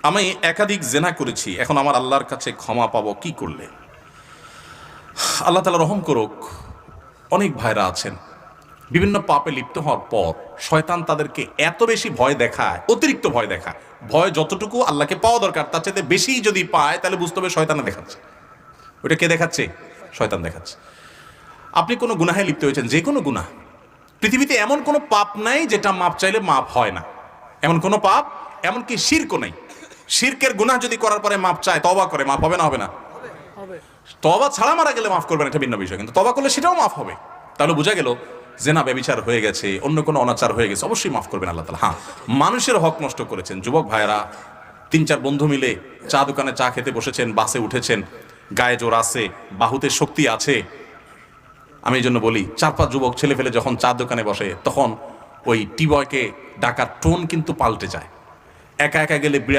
আমি একাধিক জেনা করেছি, এখন আমার আল্লাহর কাছে ক্ষমা পাবো কি করলে? আল্লাহ তাআলা রহম করুক, অনেক ভাইরা আছেন বিভিন্ন পাপে লিপ্ত হওয়ার পর শয়তান তাদেরকে এত বেশি ভয় দেখায়, অতিরিক্ত ভয় দেখায়। ভয় যতটুকু আল্লাহকে পাওয়া দরকার তার চাইতে বেশি যদি পায় তাহলে বুঝতে হবে শয়তানে দেখাচ্ছে। ওটা কে দেখাচ্ছে? শয়তান দেখাচ্ছে। আপনি কোনো গুনাহে লিপ্ত হয়েছেন, যে কোনো গুনাহ, পৃথিবীতে এমন কোনো পাপ নাই যেটা মাপ চাইলে মাপ হয় না। এমন কোনো পাপ, এমনকি শিরকও নাই। শিরকের গুনাহ যদি করার পরে মাপ চায়, তওবা করে, মাপ হবে না? হবে না? তওবা ছাড়া মারা গেলে মাফ করবেন, এটা ভিন্ন বিষয়, কিন্তু তওবা করলে সেটাও মাফ হবে। তাহলে বোঝা গেল জেনা ব্যভিচার হয়ে গেছে, অন্য কোনো অনাচার হয়ে গেছে, অবশ্যই মাফ করবেন আল্লাহ তাআলা। হ্যাঁ, মানুষের হক নষ্ট করেছেন, যুবক ভাইয়েরা 3-4 বন্ধু মিলে চা দোকানে চা খেতে বসেছেন, বাসে উঠেছেন, গায়ে জোর আছে, বাহুতে শক্তি আছে। আমি এই জন্য বলি, 4-5 যুবক ছেলে ফেলে যখন চা দোকানে বসে তখন ওই টি বয়কে ডাকার টোন কিন্তু পাল্টে যায়। একা একা গেলে বিড়াল